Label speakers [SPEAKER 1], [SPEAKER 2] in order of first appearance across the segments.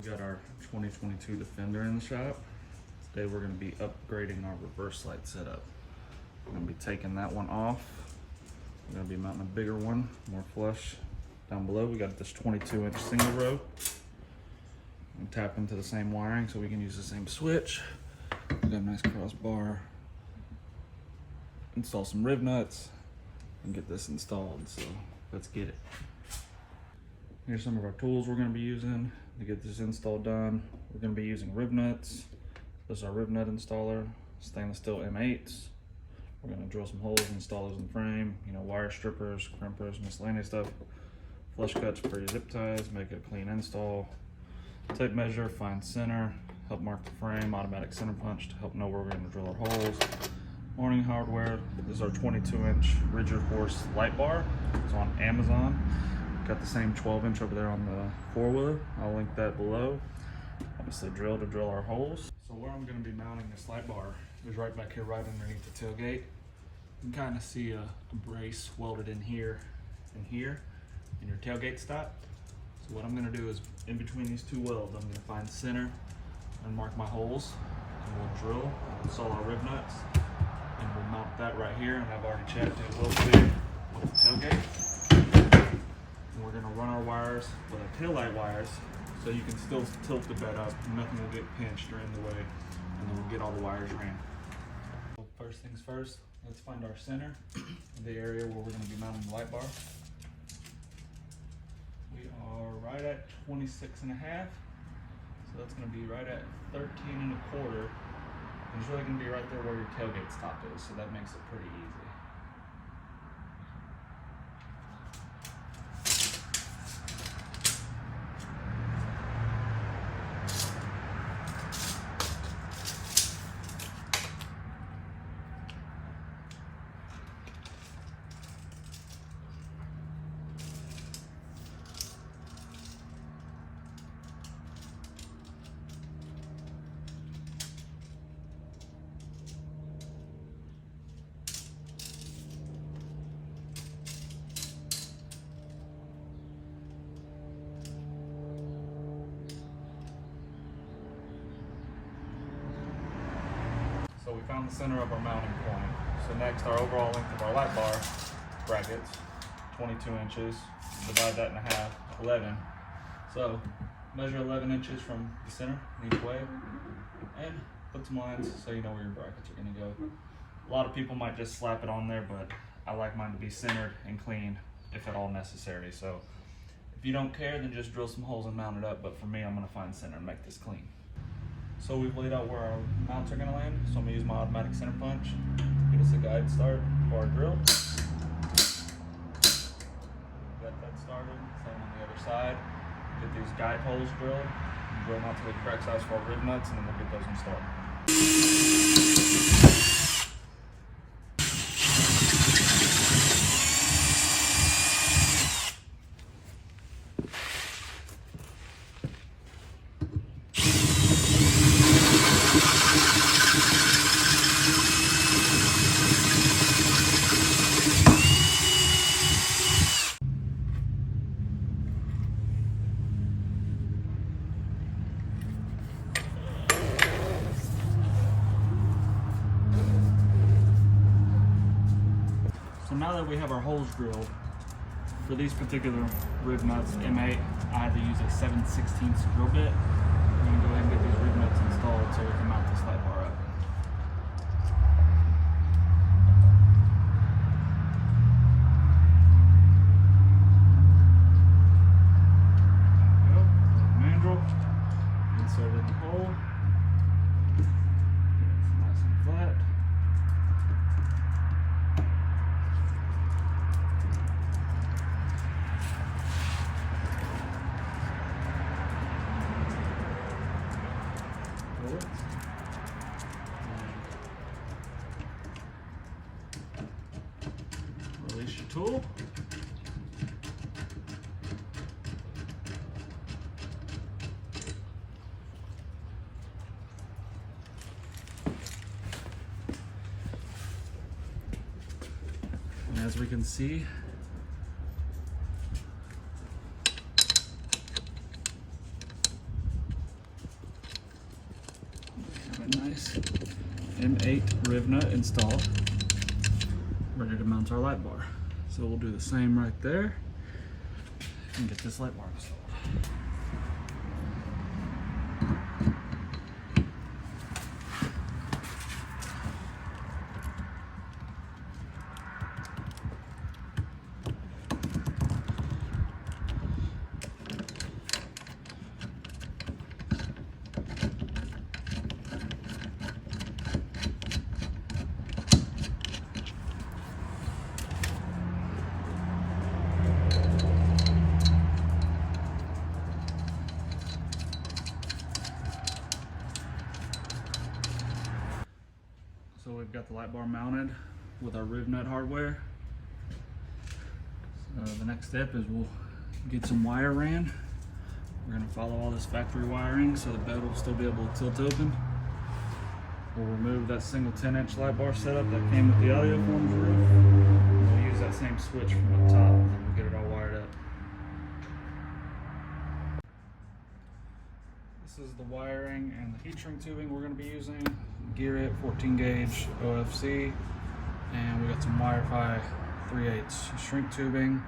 [SPEAKER 1] We got our 2022 Defender in the shop. Today we're going to be upgrading our reverse light setup. We're going to be taking that one off. We're going to be mounting a bigger one, more flush. Down below we got this 22-inch single row. And tap into the same wiring so we can use the same switch. We got a nice crossbar. Install some rivnuts and get this installed. So let's get it. Here's some of our tools we're going to be using to get this install done. We're going to be using rivnuts. This is our rivnut installer, stainless steel M8s. We're going to drill some holes, install those in the frame, wire strippers, crimpers, miscellaneous stuff, flush cuts for your zip ties, make it a clean install, tape measure, find center, help mark the frame, automatic center punch to help know where we're going to drill our holes. Morning hardware, this is our 22-inch Rigidhorse light bar. It's on Amazon. Got the same 12-inch over there on the four-wheeler. I'll link that below. Obviously drill to drill our holes. So where I'm going to be mounting this light bar is right back here, right underneath the tailgate. You can kind of see a brace welded in here and here in your tailgate stop. So what I'm going to do is in between these two welds, I'm going to find the center and mark my holes. And we'll drill, install our rivnuts, and we'll mount that right here. And I've already checked it will clear with the tailgate. And we're going to run our wires with our tail light wires so you can still tilt the bed up. Nothing will get pinched or in the way, and then we'll get all the wires ran. So first things first, let's find our center, the area where we're going to be mounting the light bar. We are right at 26 and a half, so that's going to be right at 13 and a quarter. And it's really going to be right there where your tailgate stop is, so that makes it pretty easy. So we found the center of our mounting point. So next, our overall length of our light bar brackets, 22 inches. Divide that in half, 11. So measure 11 inches from the center each way, and put some lines so you know where your brackets are going to go. A lot of people might just slap it on there, but I like mine to be centered and clean if at all necessary. So if you don't care, then just drill some holes and mount it up. But for me, I'm going to find center and make this clean. So we've laid out where our mounts are going to land. So I'm going to use my automatic center punch. Get us a guide start for our drill. Got that started. Same on the other side. Get these guide holes drilled. Drill them out to the correct size for our rivnuts, and then we'll get those installed. So now that we have our holes drilled, for these particular rivnuts, M8, I had to use a 7/16 drill bit. I'm going to go ahead and get these rivnuts installed so we can mount this light bar up. There we go. Mandrel. Insert in the hole. It's nice and flat. Release your tool. And as we can see, nice M8 riv nut installed, ready to mount our light bar. So we'll do the same right there and get this light bar installed. So we've got the light bar mounted with our riv nut hardware. So the next step is we'll get some wire ran. We're going to follow all this factory wiring so the bed will still be able to tilt open. We'll remove that single 10-inch light bar setup that came with the audio forms roof. We'll use that same switch from up top and we'll get it all wired up. This is the wiring and the heat shrink tubing we're going to be using. Gear it 14 gauge OFC, and we got some Wi-Fi 3/8 shrink tubing.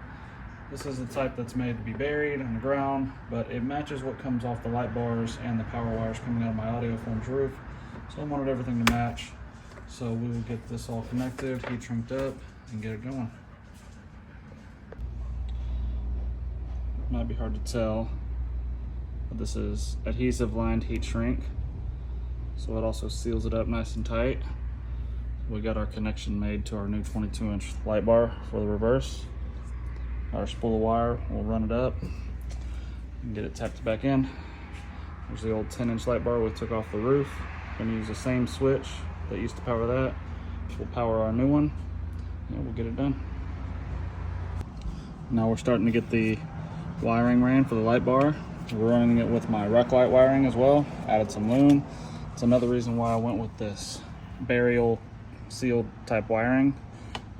[SPEAKER 1] This is the type that's made to be buried in the ground, but it matches what comes off the light bars and the power wires coming out of my audio forms roof. So I wanted everything to match. So we will get this all connected, heat shrinked up, and get it going. Might be hard to tell, but this is adhesive lined heat shrink. So it also seals it up nice and tight. We got our connection made to our new 22-inch light bar for the reverse. Our spool of wire, we'll run it up and get it tapped back in. There's the old 10-inch light bar we took off the roof. Gonna use the same switch that used to power that, which will power our new one, and we'll get it done. Now we're starting to get the wiring ran for the light bar. We're running it with my rock light wiring as well, added some loom. It's another reason why I went with this burial sealed type wiring,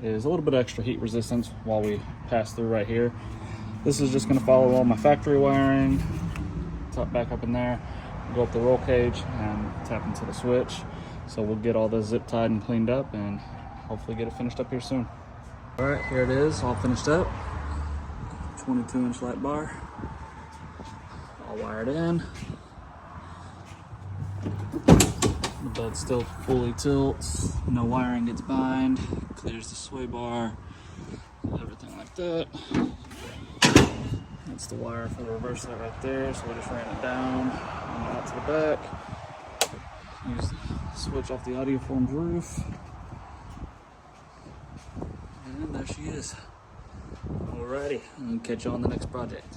[SPEAKER 1] is a little bit extra heat resistance while we pass through right here. This is just going to follow all my factory wiring, tuck back up in there, go up the roll cage and tap into the switch. So we'll get all this zip tied and cleaned up and hopefully get it finished up here soon. All right, here it is, all finished up. 22-inch light bar, all wired in. The bed still fully tilts, no wiring gets bind, clears the sway bar, everything like that. That's the wire for the reverse light right there, so we just ran it down and out to the back. Use the switch off the audio forms roof. And there she is. Alrighty, I'll catch you on the next project.